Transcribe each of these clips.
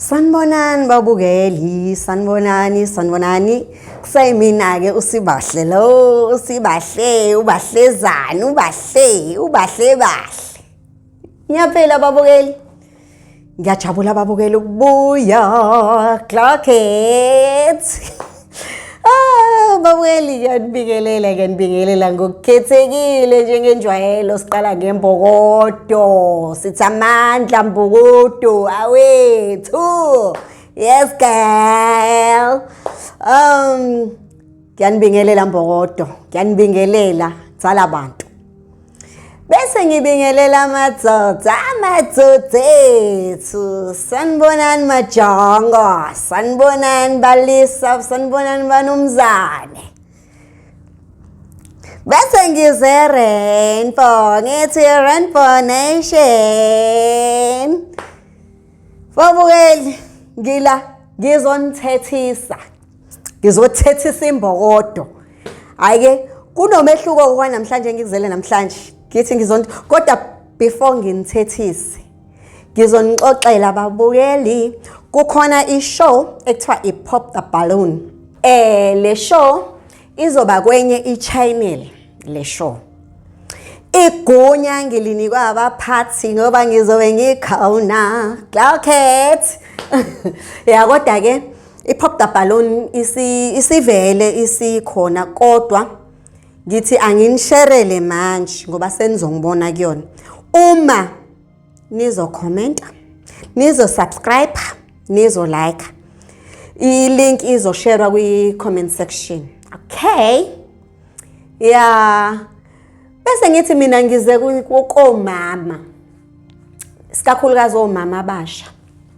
Sanibonani babukeli, sanibonani. Kusayimina ke usibahle lo, ubahlezani, bahle. Ngiyaphela babukeli. Ngiyajabula babukeli ukubuya, Clockheads. Babukeli ngiyanibingelela ngokukhethekile njengenjwayelo siqala ngembokodo sithi amandla mbokodo awethu. Yes girl. Ngiyanibingelela mbokodo, ngiyanibingelela tsala bantu. Bese ngibingelela amadodethu. Sanibonani majongo, sanibonani balisa, sanibonani banumzane. Bese ngize Rainbow, ngithi Rainbow Nation. Babukeli, ngizothethisa imbokodo. Hayi-ke kunomehluko kwa namhlanje ngikuzele namhlanje. Ngithi kodwa before nginithethise ngizonixoxela babukeli kukhona ishow ekuthiwa iPop the Balloon. Le show izoba kwenye ichannel le show. Igunya ngilinikwa abaphathi ngoba ngizobe ngikhona Clockheads. Ya kodwa ke iPop the Balloon isivele isikhona kodwa ngithi anginisherele manje ngoba senizongibona kuyona. Uma nizo comment, nizo subscribe, nizo like, i-link izosharewa kwi-comment section. Okay? Yeah. Bese ngithi mina ngize komama. Sikakhulukazi omama abasha.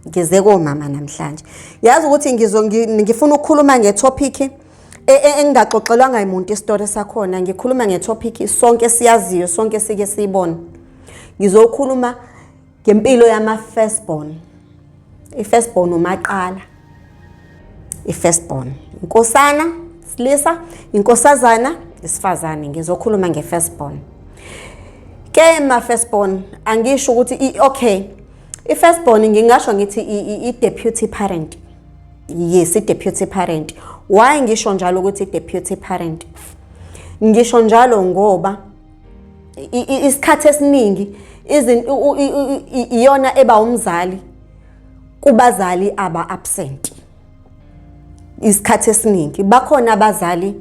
Ngize komama namhlanje. Yazi ukuthi ngifuna ukukhuluma ngetopic engingaxoxelwanga umuntu istory sakhona. Ngikhuluma ngetopic sonke siyaziyo, sonke sike siyibona. Ngizokhuluma ngempilo yama firstborn. I-firstborn umaqala. I-firstborn. Inkosana, silisa, inkosazana, isifazane. Ngizokhuluma nge-firstborn. Ke ma firstborn angisho ukuthi okay. I-firstborn ngingasho ngithi i-deputy parent. Yes, i-deputy parent. Why ngisho njalo ukuthi i-deputy parent? Ngisho njalo ngoba isikhathi esiningi iyona eba umzali kubazali aba absent. Isikhathi esiningi bakhona abazali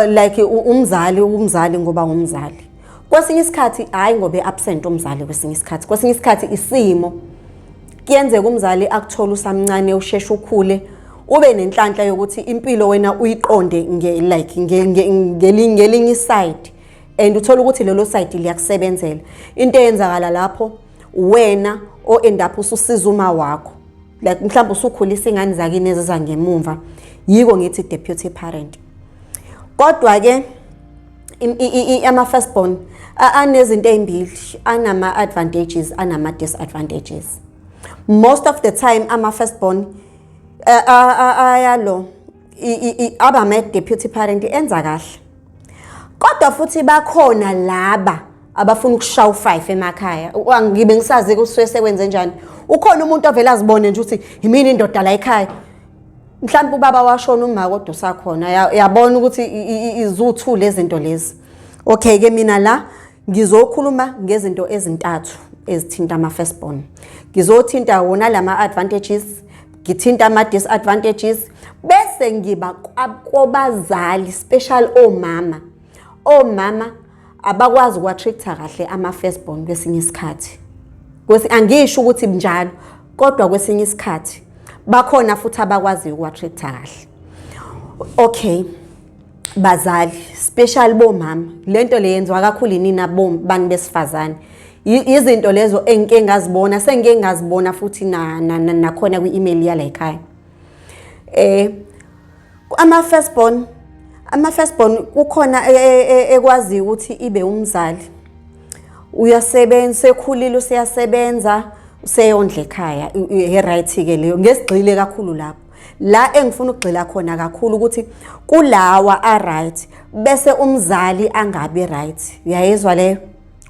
like umzali ngoba umzali. Kwesinye isikhathi hayi ngobe absent umzali kwesinye isikhathi. Kwesinye isikhathi isimo kuyenzeka umzali akuthola usamncane usheshe ukhule ube nenhlanhla yokuthi impilo wena uyiqonde ngelinye side and uthola ukuthi lelo side liyakusebenzela. Into eyenzakala lapho wena end up ususiza uma wakho like mhlawumbe usukhulisa ingane zakini eziza ngemuva yiko ngithi deputy parent. Kodwa ke ama firstborn anezinto ezimbili, anama advantages anama disadvantages. Most of the time ama firstborn ayalo aba deputy parent enza kahle. Kodwa futhi bakhona laba abafuna ukushaya u5 emakhaya. Ngibe ngisazi ukuthi sekwenze njani. Ukhona umuntu ovela azibone nje ukuthi yimini indoda la ekhaya. Mhlawumbe ubaba washona uma kodwa usakhona. Yabona ukuthi izuthu lezinto lezi. Okay ke mina la ngizokhuluma ngezinto ezintathu ezithinta ama firstborn. Ngizothinta wona lama advantages, ngithinta ama disadvantages, bese ngiba kwabazali special omama. Omama abakwazi ukwa-treat-a kahle ama firstborn kwesinye isikhathi. Angisho ukuthi njalo, kodwa kwesinye isikhathi bakhona futhi abakwazi ukwa-treat-a kahle. Okay. Bazali, special bomama. Lento le yenziwa kakhulu inina bani besifazane. Izinto lezo engike ngazibona, sengike ngazibona futhi nakhona kwi-email yala ekhaya. Ama firstborn kukhona ekwazi ukuthi ibe umzali. Uyasebenza, sekhulile useyasebenza, useyondla ekhaya. Right ke leyo. Ngesigxile kakhulu lapho. La engifuna ukugxila khona kakhulu ukuthi kulawa right bese umzali angabi right. Uyayezwa leyo?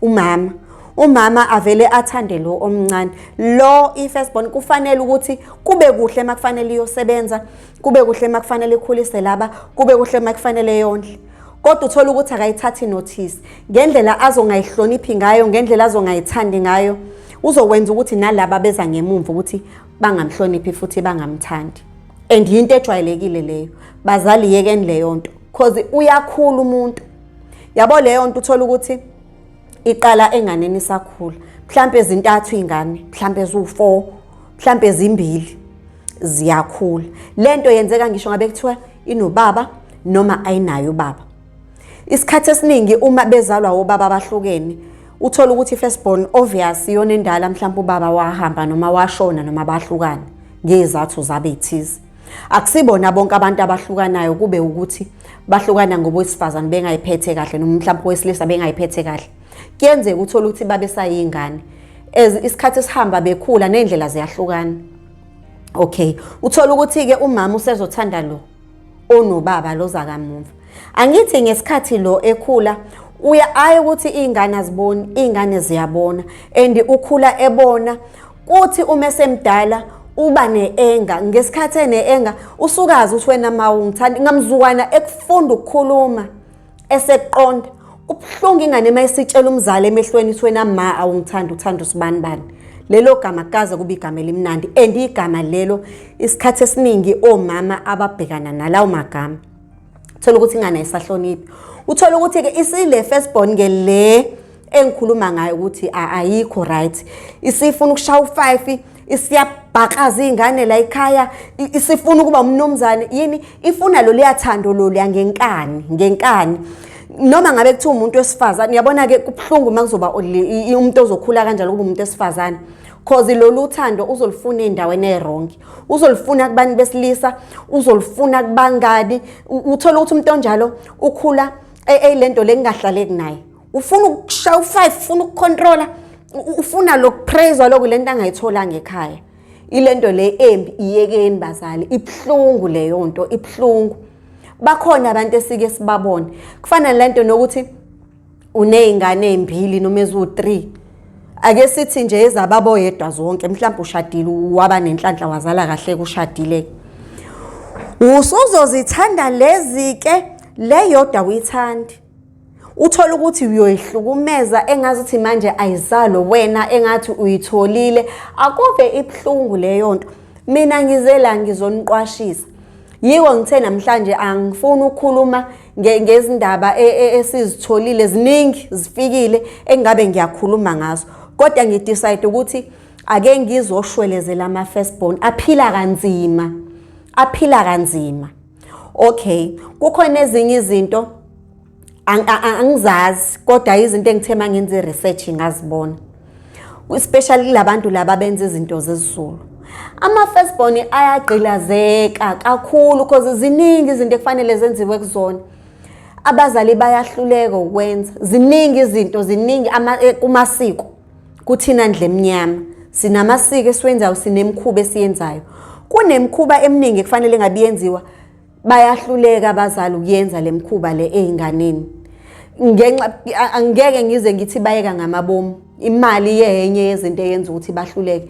Umama umama avele athande lo omncane. Lo i-firstborn kufanele ukuthi kube kuhle makufanele iyosebenza, kube kuhle makufanele ikhulise laba, kube kuhle makufanele yondle. Kodwa uthola ukuthi akayithathi notice ngendlela azongayihloniphi ngayo, ngendlela azongayithandi ngayo, uzokwenza ukuthi nalabo beza ngemumva ukuthi bangamhloniphi futhi bangamthandi. And into ejwayelekile leyo. Bazali yekeni leyo nto because uyakhula umuntu. Yabo leyo nto uthola ukuthi iqala enganeni isakhula. Mhlambe ezintathu izingane, mhlambe ezu4, mhlambe ezimbili ziyakhula. Lento yenzeka ngisho ngabe kuthiwa inobaba noma ayinayo ubaba. Isikhathi esiningi uma bezalwa obaba abahlukene, uthola ukuthi firstborn obvious yona endala mhlawumbe ubaba wahamba noma washona noma bahlukana ngezathu zabethizi. Akusibona bonke abantu abahlukanayo kube ukuthi bahlukana ngobosifazane bengayiphethe kahle noma mhlawumbe owesilisa bengayiphethe kahle. Kuyenzeka uthola ukuthi babe sayingane. Isikhathi esihamba bekhula nendlela ziyahlukana. Okay, uthola ukuthi ke umama usezothanda lo onobaba lo zakamumva. Angithi ngesikhathi lo ekhula ayi ukuthi izingane aziboni, izingane ziyabona and ukhula ebona kuthi uma esemdala uba neenga. Ngesikhathi eneenga usukazi ukuthi wena mawungithanda ngamzukwana ekufunda ukukhuluma eseqonda ubhlungu ingane mayisitshela umzali emehlweni ukuthi wena ma awungithanda uthanda usibani bani. Lelo gama kaze kube igama elimnandi and igama lelo isikhathi esiningi omama ababhekana nalawo magama uthola ukuthi ingane ayisahloniphi. Uthola ukuthi ke isile firstborn ngele engikhuluma ngayo ukuthi ayikho right, isifuna ukushaya u5, isiyabhakaza izingane la ekhaya, isifuna ukuba umnumzane yini, ifuna lo liyathando lo ngenkani. Noma ngabe kuthiwa umuntu wesifazane, yabona ke kubhlungu makuzoba umuntu ozokhula kanjalo kuba umuntu wesifazane because lolu uthando uzolufuna endaweni ewrong, uzolufuna kubantu besilisa, uzolufuna kubangani. Uthola ukuthi umuntu onjalo ukhula lento lengahlaleki naye, ufuna ukushaya u5, ufuna ukucontrola, ufuna lokupraise lokho lento angayitholanga ekhaya. Ilento le embi iyekeni bazali, ibhlungu leyo nto, ibhlungu. Bakhona abantu esike sibabone kufana lento nokuthi unezingane ezimbili noma ezu3, ake sithi nje ezababo yedwa zonke, mhlawumbe ushadile waba nenhlanhla wazala kahle kushadile, usuzozithanda lezi ke leyodwa uyithandi. Uthola ukuthi uyoyihlukumeza engazithi manje ayizalo wena engathi uyitholile, akuve ibhlungu leyo nto. Mina ngizela ngizoniqwashisa. Yiwo ngithe namhlanje angifuni ukukhuluma ngezindaba esizitholile ziningi zifikile engabe ngiyakhuluma ngazo, kodwa ngidecide ukuthi ake ngizoshwelezela ama firstborn aphila kanzima. Okay, kukhona ezinye izinto angizazi kodwa izinto engithema ngenze research ngazibona, especially labantu laba benza izinto zezulu. Ama firstborn ayagqilazeka kakhulu because ziningi izinto ekufanele zenziwe kuzona. Abazali bayahluleka ukwenza ziningi izinto, ziningi kumasiko. Kuthina ndle emnyama sinamasiko esiwenzayo, sinemkhuba esiyenzayo. Kunemkhuba eminingi ekufanele ngabe yenziwa, bayahluleka abazali ukuyenza lemkhuba le einganeni. Angeke ngize ngithi bayeka ngamabomu, imali yenye yezinto eyenza ukuthi bahluleke.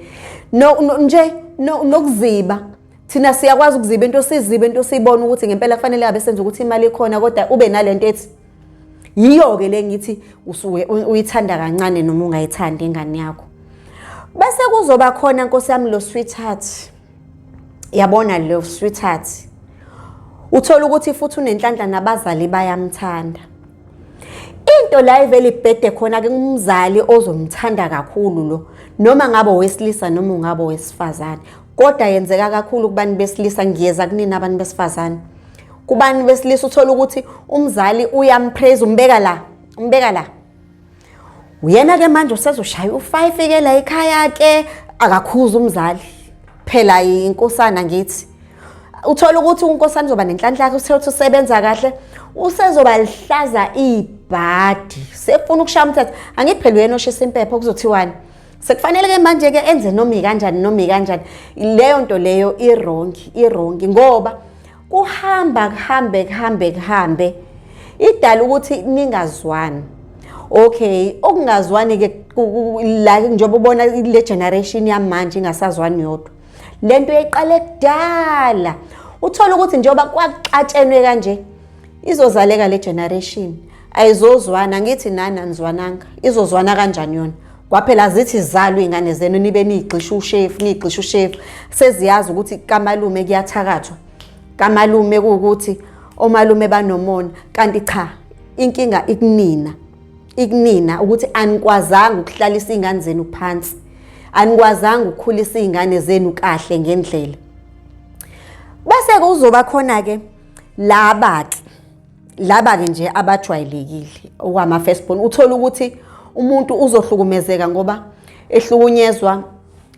Nokuziba, thina siyakwazi ukuziba into sizibe into siyibona ukuthi ngempela kufanele abe senza ukuthi imali ikhona, kodwa ube nalento ethi yiyo ke le ngithi usuke uyithanda kancane noma ungayithandi ingane yakho. Bese kuzoba khona Nkosi yami lo sweetheart. Yabona lo sweetheart, uthola ukuthi futhi unenhlanhla nabazali bayamthanda. Into la ivele ibhede khona ke umzali ozomthanda kakhulu lo, noma ngabe owesilisa noma ungabe owesifazane. Kodwa yenzeka kakhulu kubantu besilisa, ngiyeza kunina abantu besifazane. Kubantu besilisa uthola ukuthi umzali uyampraise, umbeka la. Uyena ke manje usezoshaya u5 ke la ekhaya ke akakhuza umzali. Phela inkosana ngithi. Uthola ukuthi unkosana uzoba nenhlanhla yakhe, uthe usebenza kahle, usezoba lihlaza ibhadi, sefuna ukushaya umthetho. Angithi phela uyena oshisa impepho kuzothiwani. Sekufanele ke manje ke enze noma kanjani. Leyo nto leyo irongi ngoba kuhambe idala ukuthi ningazwani. Okay, okungazwani ke la njengoba ubona le generation yamanje ingasazwani yodwa. Lento yayiqale kudala. Uthola ukuthi njengoba kwaxatshenwe kanje izozaleka le generation ayizozwana ngithi nana nizwananga izozwana kanjani yona kwaphela zithi izalwe ingane zenu nibe nigxisha ushefu seziyazi ukuthi kamalume kuyathakathwa kamalume ukuthi omalume banomona kanti cha inkinga ikunina ukuthi anikwazanga ukuhlalisa ingane zenu phansi anikwazanga ukukhulisa ingane zenu kahle ngendlela bese kuzoba khona ke laba ke nje abajwayelekile okwama firstborn uthola ukuthi umuntu uzohlukumezeka ngoba ehlukunyezwa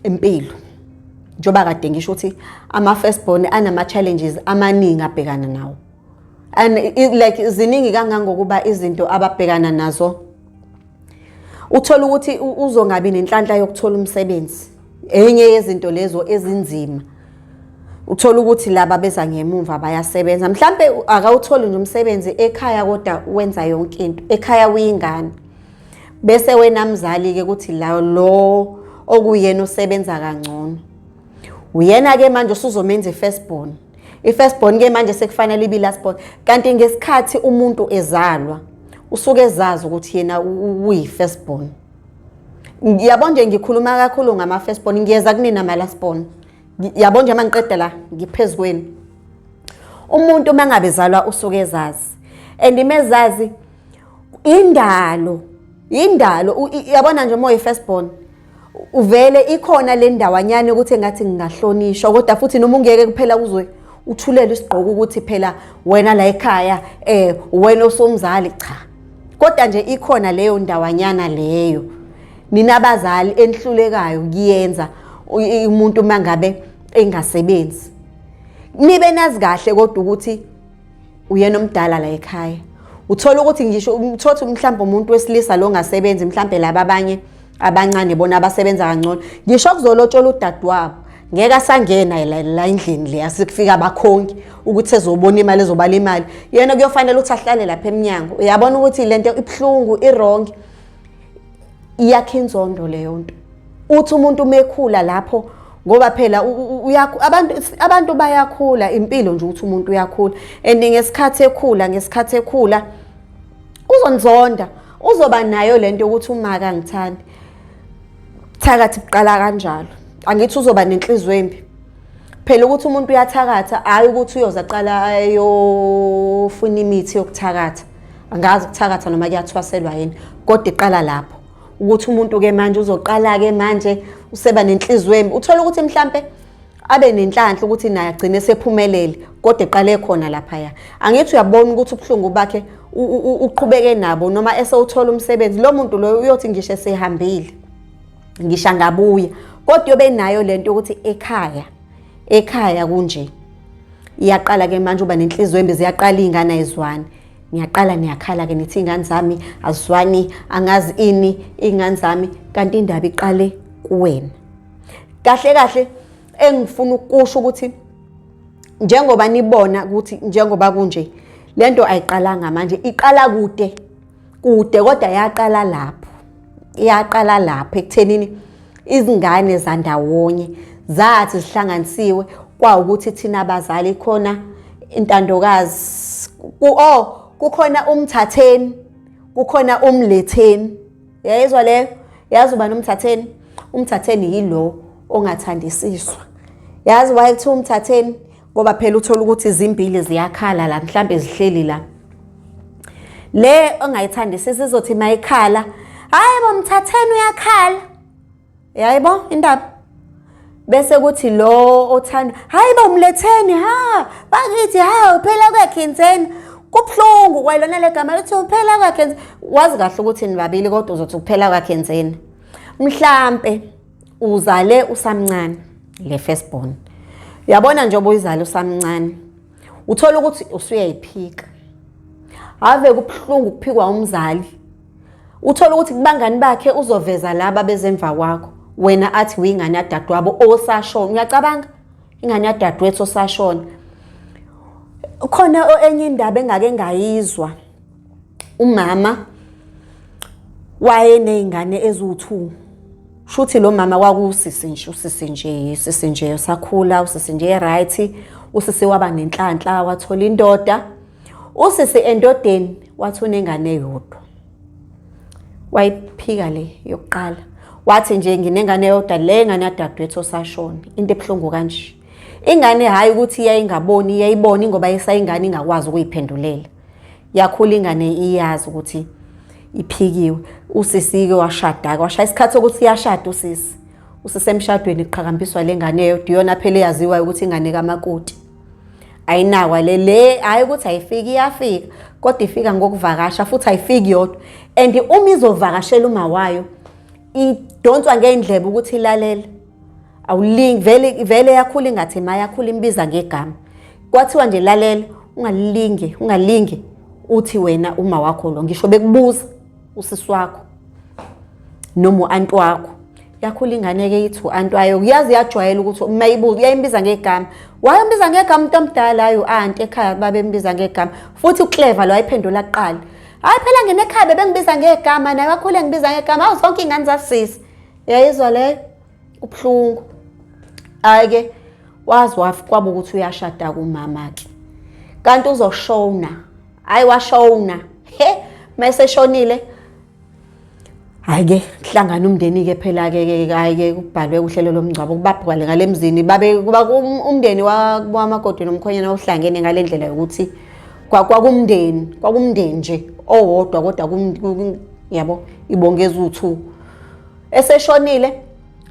impilo njoba kade ngisho ukuthi ama firstborn anama challenges amaningi abhekana nawo and like ziningi kangangokuba izinto ababhekana nazo uthola ukuthi uzongabi nenhlanhla yokuthola umsebenzi enye yezinto lezo ezinzima uthola ukuthi laba beza ngemuva bayasebenza mhlambe akawutholi nje umsebenzi ekhaya kodwa wenza yonke into ekhaya uyingane bese wena mzali ke ukuthi lo okuyena usebenza kangcono uyena ke manje usuzomenza i-firstborn ke manje sekufanele ibe last born kanti ngesikhathi umuntu ezalwa usuke ezazi ukuthi yena uyi-firstborn yabo nje ngikhuluma kakhulu ngama firstborn ngiyeza kunina ama lastborn yabo nje mangiqeda la ngiphezukweni umuntu mangabezalwa usuke ezazi and imezazi indalo yabona nje moya firstborn uvele ikhona le ndawanyane ukuthi engathi ngingahlonishwa kodwa futhi noma ungeke kuphela uzwe uthulele isigqoko ukuthi phela wena la ekhaya wena osomzali cha kodwa nje ikhona leyo ndawanyana leyo nina abazali enihlulekayo kuyenza umuntu mangabe engasebenzi nibe nazi kahle kodwa ukuthi uyena omdala la ekhaya uthola ukuthi ngisho umthotho mhlawumbe umuntu wesilisa lo ngasebenzi mhlawumbe laba abanye abancane bona abasebenza kangcono ngisho kuzolotshola udadewabo ngeke asangena la endlini le asikufika abakhongi ukuthi ezobona imali ezobala imali yena kuyofanele ukuthi ahlale lapha eminyango uyabona ukuthi lento ibhlungu iwrong iyakha inzondo leyo nto uthi umuntu mekhula lapho ngoba phela abantu bayakhula impilo nje ukuthi umuntu uyakhula and ngesikhathi ekhula uzonzonda uzoba nayo lento ukuthi umaka ngithandi thakathi buqala kanjalo angithi uzoba nenhliziyo embi phela ukuthi umuntu uyathakatha hayi ukuthi uyoza qala ayofuna imithi yokuthakatha angazi ukuthakatha noma kuyathwaselwa yini kodwa iqala lapho ukuthi umuntu ke manje uzoqala ke manje useba nenhliziyo embi uthola ukuthi mhlambe abe nenhlanhla ukuthi naye agcine sephumelele kodwa eqale khona lapha ya angithi uyabona ukuthi ubhlungu bakhe uqhubeke nabo noma esewuthola umsebenzi lo muntu lo uyothi ngisho esehambile ngisha ngabuya kodwa yobe nayo lento ukuthi ekhaya kunje iyaqala ke manje uba nenhliziyo embi ziyaqala ingane ayizwani niyakhala ke nithi ingane zami azwani angazi ini ingane zami kanti indaba iqale kuwena kahle engifuna ukusho ukuthi njengoba nibona ukuthi njengoba kunje lento ayiqalanga manje iqala kude kodwa yaqala lapho ekuthenini izingane zandawonye zathi zihlanganisiwe kwa ukuthi thina abazali khona intandokazi kukhona umthatheni kukhona umletheni yayizwa leyo yazi uba umthatheni yilo ongathandisiswa yazi why kuthiwa umthatheni ngoba phela uthola ukuthi izimbili ziyakhala la mhlambe zihleli la le ongayithandisisi izothi mayikhala hayibo umthatheni uyakhala yayibo indaba bese kuthi lo othanda hayibo umletheni bakithi uphela kwekhenzeni kubhlungu kwayilona legama lithi uphela kwakhenzeni wazi kahle ukuthi nibabili kodwa uzothi uphela kwakhenzeni mhlambe uzale usamncane le firstborn uyabona nje obuyizala usamncane uthola ukuthi usuyayiphika ave kubhlungu kuphikwa umzali uthola ukuthi kubangani bakhe uzoveza laba bezemva kwakho wena athi uyingane yadadewabo osashona uyacabanga ingane yadadewethu osashona khona enye indaba engake ngayizwa umama wayeney'ngane eziwu-2. Shuthi lo mama kwakusisi nje, usisi nje sakhula, usisi nje right, usisi waba nenhlanhla wathola indoda. Usisi endodeni wathi unengane eyodwa. Wayiphika le yokuqala. Wathi nje nginengane eyodwa, le ngane yadadewethu osashona. Into ebuhlungu kanje. Ingane hayi ukuthi yayingaboni, iyayibona ngoba yesayingane ingakwazi ukuyiphendulela. Yakhula ingane iyazi ukuthi iphikiwe. Usisi-ke washada-ke, washaya isikhathi sokuthi iyashada usisi. Usisi emshadweni kuqhakambiswa le ngane eyodwa, iyona phela eyaziwa ukuthi ingane kamakoti. Ayinawa le hayi ukuthi ayifiki iyafika, kodwa ifika ngokuvakasha futhi ayifiki yodwa. And uma izovakashela uma wayo, idonswa ngeindlebe ukuthi ilalele. Awulingi vele yakhula ingathi mayakhula imbiza ngegama. Kwathiwa nje lalela, ungalinge uthi wena uma wakho lo. Ngisho bekubuza usisi wakho noma uanti wakho. Yakhula ingane ke yithi uanti wayo uyazi yajwayela ukuthi mayibuza uyayimbiza ngegama. Wayembiza ngegama umuntu omdala ayo anti ekhaya babembiza ngegama. Futhi uClever lo ayiphendula kuqala. Hayi phela ngene ekhaya bebengibiza ngegama naye wakhule ngibiza ngegama. Awu zonke ingane zasisi. Yayizwa le ubhlungu. Ayike wazi kwaba ukuthi uyashada kumama ke. Kanti uzoshona. Hayi washona. Mase shonile. Hayi-ke kuhlangana umndeni ke phela ke hayi-ke kubhalwe uhlelo lomngcwabo kubaphuka ngale emzini babe kuba umndeni wamakoti nomkhonyana ohlangene ngale ndlela yokuthi kwakumndeni nje owodwa kodwa yabo ibongeza u2 eseshonile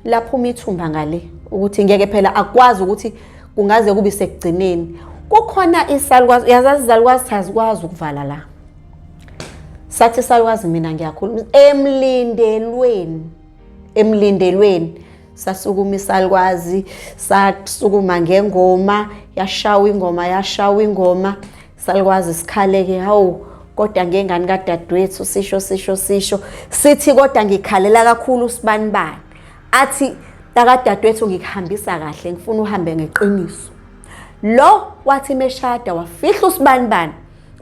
laphuma ithumba ngale ukuthi ngeke phela akwazi ukuthi kungaze kube sekugcineni. Kukhona isalukwazi, yazazi izalukwazi azikwazi ukuvala la. Sathi isalukwazi mina ngiyakhuluma emlindelweni sasukuma isalukwazi, sasukuma ngengoma, yashawa ingoma, isalukwazi sikhaleke hawu kodwa ngengane kadadewethu sisho sithi kodwa ngikhalela kakhulu usibanibani. Athi takadadewethu ngikuhambisa kahle, ngifuna uhambe ngeqiniso. Lo wathi meshada wafihla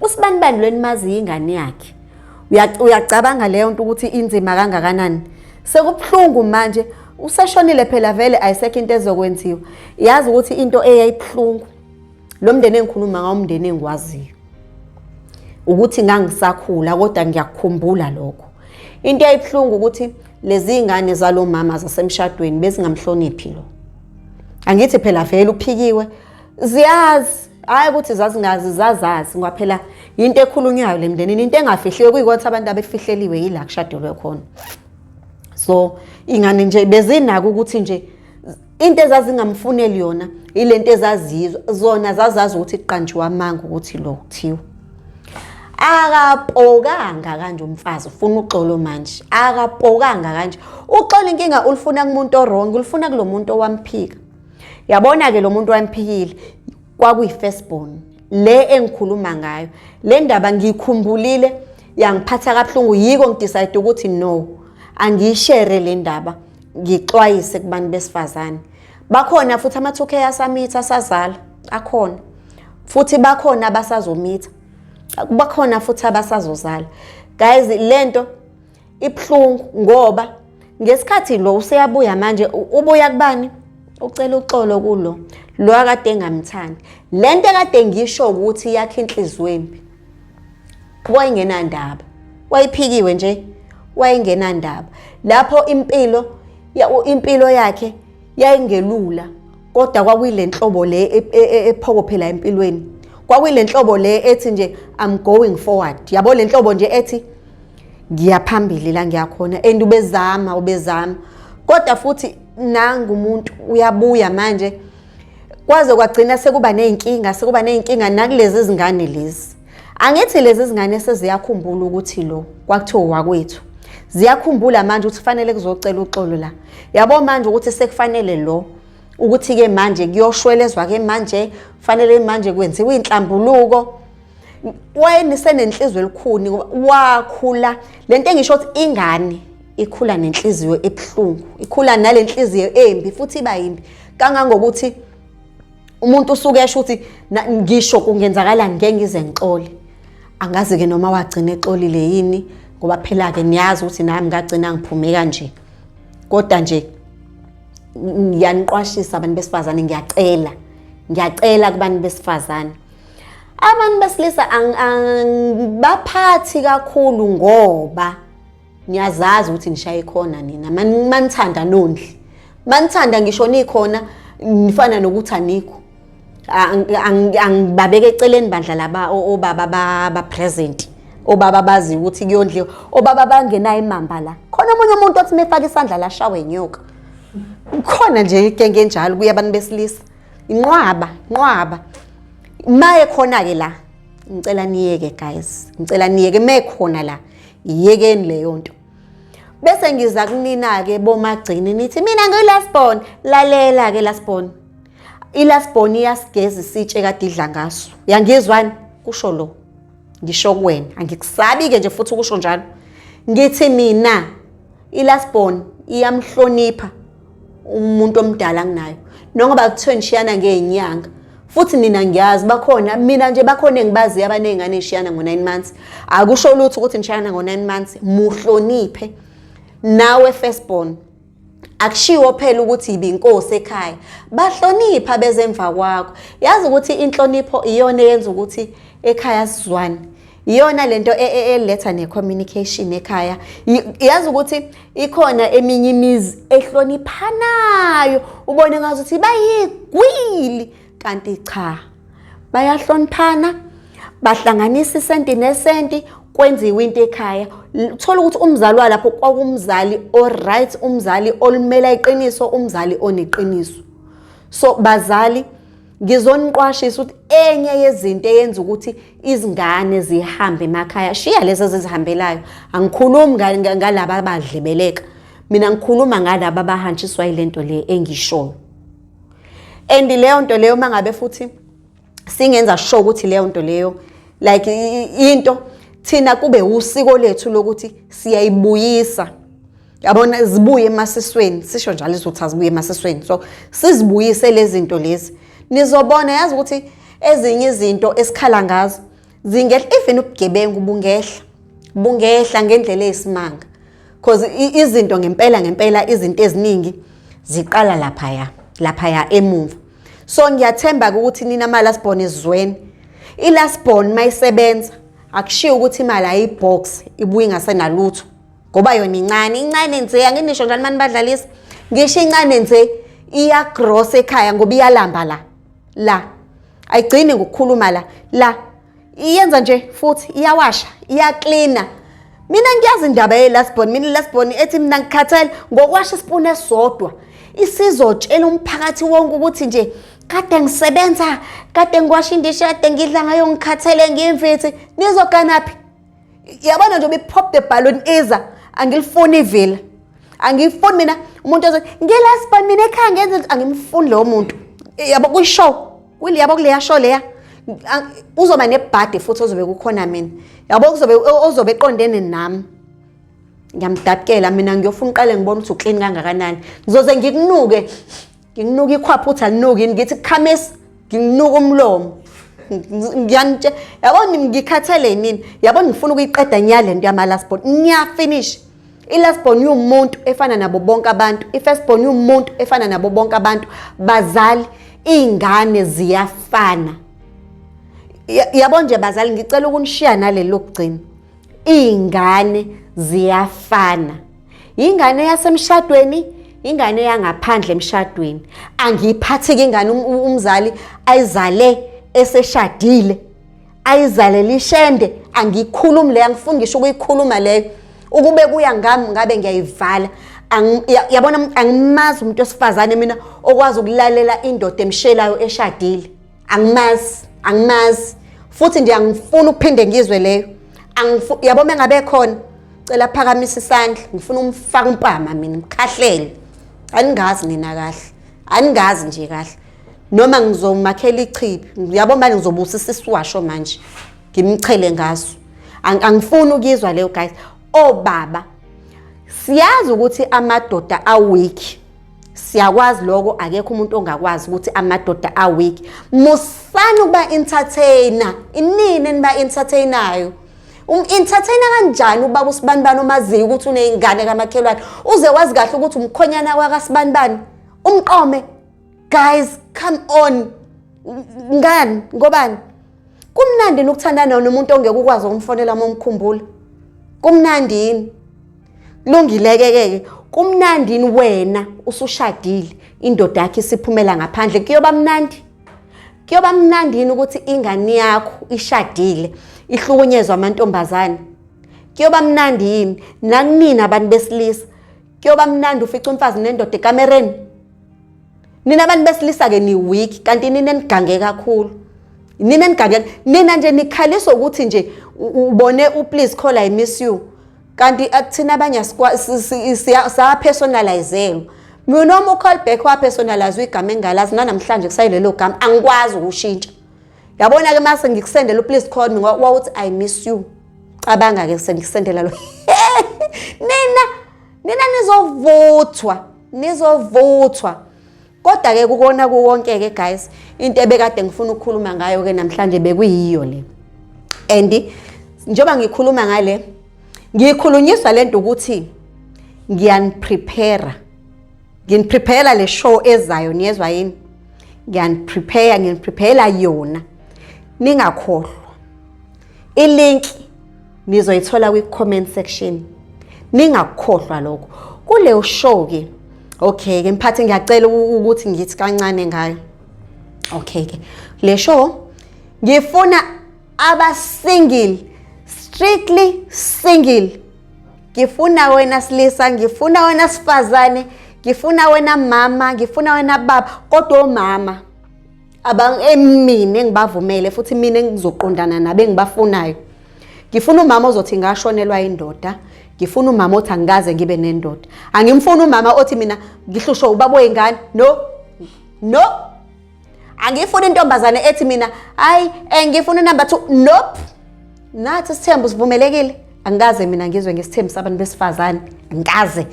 usibanibani lweni mazi ingane yakhe. Uyacabanga leyo nto ukuthi inzima kangakanani. Sekubhlungu manje useshonile phela vele ayisekho into ezokwenziwa. Yazi ukuthi into eyayibhlungu lo mndeni engikhuluma ngawo umndeni engikwaziyo. Ukuthi ngangisakhula kodwa ngiyakukhumbula lokho. Into eyayibhlungu ukuthi lezi ingane zalo mama zasemshadweni bezingamhloniphi lo. Angithi phela vele uphikiwe ziyazi hayi ukuthi zazazi ngoba phela into ekhulunywayo lemndenini into engafihliwe kuyikho abantu abefihleliwe yila kushadelwe khona. So ingane nje bezinaka ukuthi nje into ezazingamfuneli yona ilento ezazizwa zona zazazi ukuthi iqanjiwe amanga ukuthi lo kuthiwa akapokanga kanje umfazi ufuna uxolo manje akapokanga kanje. Uxolo inkinga ulifuna kumuntu orong, ulifuna kulo muntu owamphika. Yabona ke lo muntu owamphikile kwakuyi firstborn le engikhuluma ngayo. Le ndaba ngikhumbulile yangiphatha kabuhlungu yiko ngidecide ukuthi no angishare le ndaba ngixwayise kubantu besifazane. Bakhona futhi ama2K asamitha asazala akhona. Futhi bakhona abasazomitha. Bakhona futhi abasazozala. Guys lento ibhlungu ngoba ngesikhathi lo useyabuya manje ubuya kubani? Ucela uxolo kulo lo akade engamthandi. Lento ekade ngisho ukuthi yakhe inhlizweni wayengena ndaba. Wayiphikiwe nje wayengena ndaba. Lapho impilo yakhe yayingelula kodwa kwakuyile nhlobo le ephokophela empilweni. Kwakuyile nhlobo le ethi nje I'm going forward. Yabo le nhlobo nje ethi ngiyaphambili la ngiyakhona and ubezama kodwa futhi nanga umuntu uyabuya manje kwaze kwagcina sekuba nezinkinga nakulezi zingane lezi. Angithi lezi zingane seziyakhumbula ukuthi lo kwakuthiwa wakwethu. Ziyakhumbula manje ukuthi kufanele kuzocela uxolo la. Yabo manje ukuthi sekufanele lo ukuthi ke manje kuyoshwelezwa ke manje kufanele manje kwenziwe inhlambuluko. Wayesenenhliziyo elikhuni wakhula lento engisho ukuthi ingane ikhula nenhliziyo ebuhlungu, ikhula nalenhliziyo embi futhi iba yimbi kangangokuthi umuntu usuke esho ukuthi ngisho kungenzakala ngeke ngize ngixole. Angazi ke noma wagcina exolile yini ngoba phela ke niyazi ukuthi nami ngagcina ngiphume kanje. Kodwa nje ngiyaniqwashisa abantu besifazane, ngiyacela kubantu besifazane. Abantu besilisa baphathi kakhulu ngoba niyazazi ukuthi nishaye khona nina. Manithanda nondli. Manithanda ngisho nikhona nifana nokuthi anikho. Angibabeke eceleni bandla laba obaba ba present. Obaba bazi ukuthi kuyondliwa. Obaba bangenayo imamba la. Khona omunye umuntu othi mefaka isandla la shawe inyoka. Khona nje ikenge njalo kuya abantu besilisa. Inqwaba. Maye khona ke la. Ngicela niyeke guys. Ngicela niyeke mekhona la. Iyekeni leyo nto. Bese ngiza kunina ke bomagcini nithi mina ngilasbon. Lalela ke lasbon. Ilasbon iyasigeza isitshe kade idla ngaso. Yangizwani kusho lo. Ngisho kuwena angikusabi ke nje futhi ukusho njalo. Ngithi mina ilasbon iyamhlonipha umuntu omdala nginayo. Nongoba kuthiwe nishiyana ngezinyanga. Futhi nina ngiyazi bakhona mina nje bakhona engibazi abanezingane ezishiyana ngo9 months. Akusho lutho ukuthi nishiyana ngo9 months muhloniphe. Nawe firstborn akushiwo phela ukuthi ibinkosi ekhaya. Bahlonipha bezemva kwakho. Yazi ukuthi inhlonipho iyona eyenza ukuthi ekhaya sizwane. Iyona lento eletha necommunication ekhaya. Yazi ukuthi ikhona eminye imizi ehloniphanayo. Ubone ngazuthi bayigwili kanti cha. Bayahloniphana, bahlanganisa isenti nesenti kwenziwe into ekhaya. Uthola ukuthi umzali walapho kwakumzali oright, umzali olumela iqiniso, umzali oneqiniso. So bazali ngizoniqwashisa ukuthi enye yezinto eyenza ukuthi izingane zihambe emakhaya, shiya lezi ezihambelayo. Angikhulumi ngalabo abadlebeleka. Mina ngikhuluma ngalabo abahanjiswa ilento le engishoyo. And leyo nto leyo mangabe futhi singenza sure ukuthi leyo nto leyo like into thina kube usiko lethu lokuthi siyayibuyisa. Yabona zibuye emasisweni, sisho njalo izothi azibuye emasisweni. So sizibuyise lezi zinto lezi. Nizobona yazi ukuthi ezinye izinto esikhala ngazo zingehla, even ubugebengu bungehla ngendlela eyisimanga. Because izinto ngempela izinto eziningi ziqala laphaya emuva. So ngiyathemba ukuthi nina malasbon ezweni. Ilasbon mayisebenza akushiyo ukuthi imali ayibox ibuye ngasenalutho. Ngoba yona incane nje anginisho njalo manje badlalisa. Ngisho incane nje iya gross ekhaya ngoba iyalamba la ayigcini ngokukhuluma la iyenza nje futhi iyawasha iyacleana. Mina ngiyazi indaba yelasbon. Mina ilasbon ethi mina ngikhathele ngokwasha isipuni esodwa isizotshela umphakathi wonke ukuthi nje kade ngisebenza, kade ngiwasha indisha, kade ngidla ngayo ngikhathele ngimvithi. Nizoganaphi? Yabona nje bepop the balloon iza angilifuni ivila. Angifuni mina umuntu ozothi ngelasbon mina ekhaya ngenza angimfuni lo muntu. Yabo kuyishow yabo kuleya show leya uzoba nebhadi futhi ozobe kukhona mina. Yabo ozobe eqondene nami. Ngiyamdabukela mina ngiyofuna uqale ngibone ukuthi uclean kangakanani. Ngizoze ngikunuke ikhwaphutha linuke ngithi khamesi ngikunuka umlomo. Ngiyantshe yabona ngikhathele nini. Yabona ngifuna ukuyiqeda nyale nto yamalasbon. Ngiyafinish. Ilasbon umuntu efana nabo bonke abantu. Ifirstborn umuntu efana nabo bonke abantu. Bazali ingane ziyafana. Yabona nje bazali ngicela ukunishiya naleli lokugcina. Ingane ziyafana. Ingane yasemshadweni, ingane yangaphandle emshadweni. Angiphatheke ingane umzali ayizale eseshadile. Ayizale lishende, angikhulumi le, angifuni ngisho ukuyikhuluma leyo. Ukube kuya ngami ngabe ngiyayivala. Yabona angimazi umuntu osifazane mina okwazi ukulalela indoda emshelayo eshadile. Angimazi. Futhi nje angifuni ukuphinde ngizwe leyo. Yabona ngabe khona cela phakamisa isandla ngifuna umfaka umpama mina ngikhahlele. Aningazi nina kahle. Aningazi nje kahle. Noma ngizomakhela ichipi. Yabona manje ngizobusisa isiwasho manje. Ngimchele ngaso. Angifuni ukuzwa leyo guys. Baba. Siyazi ukuthi amadoda aweak. Siyakwazi lokho akekho umuntu ongakwazi ukuthi amadoda aweak. Musana ukuba entertainer. Inini niba entertainayo. entertaina kanjani ubaba uSibanibani omaziyo ukuthi unezingane kamakhelwane uze wazi kahle ukuthi umkhonyana wakaSibanibani umqome. Guys, come on. Ngani ngobani? Kumnandi ukuthandana nomuntu ongeke ukwazi ukumfonela momkhumbula. Kumnandi yini? Kulungileke kumnandi wena usushadile indoda yakhe isiphumela ngaphandle kuyoba mnandi. Kuyoba mnandi ukuthi ingane yakho ishadile ihlukunyezwa amantombazane. Kuyoba mnandi yini nakunina abantu besilisa. Kuyoba mnandi ufica umfazi nendoda ekamereni. Nina abantu besilisa ke ni weak kanti nina enigange kakhulu. Nina enigange nina nje nikhaliswa ukuthi nje ubone please call I miss you. Kanti akuthina abanye siya personalize. Mina uma call back wa personalize igama engalazi namhlanje kusayilelo gama angikwazi ukushintsha. Yabona ke mase ngikusendela please call me wawuthi I miss you. Cabanga ke sengikusendela lo. Nina nizovuthwa. Kodwa ke ukona kuwonke ke guys into ebekade ngifuna ukukhuluma ngayo ke namhlanje bekuyiyo le. And njoba ngikhuluma ngale ngikhulunyiswa lento ukuthi ngiyaniprepare le show ezayo niyezwa yini ngiyaniprepare yona ningakhohlwa ilink nizoyithola kwi comment section ningakhohlwa lokho kule show ke. Okay ke mphathi ngiyacela ukuthi ngithi kancane ngayo. Okay ke le show ngifuna aba single, strictly single. Ngifuna wena silisa, ngifuna wena sifazane, ngifuna wena mama, ngifuna wena baba, kodwa omama emine ngibavumele futhi mina engizoqondana nabe ngibafunayo. Ngifuna umama ozothi ngashonelwa indoda. Ngifuna umama othi angikaze ngibe nendoda. Angimfuni umama othi mina ngihlushwa ubaba wengane. No. Angifuni intombazane ethi mina hayi ngifuna number 2. Nope. Nathi isithembu sivumelekile. Angikaze mina ngizwe ngesithembu sabantu besifazane. Ngikaze.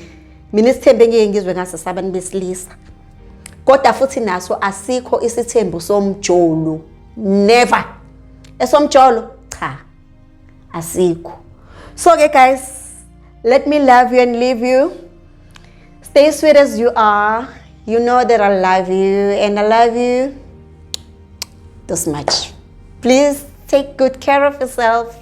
Mina isithembu engeke ngizwe ngaso sabantu besilisa. Kodwa futhi naso asikho isithembu somjolo. Never. Esomjolo cha. Asikho. So okay guys, let me love you and leave you. Stay sweet as you are. You know that I love you and I love you this much. Please take good care of yourself.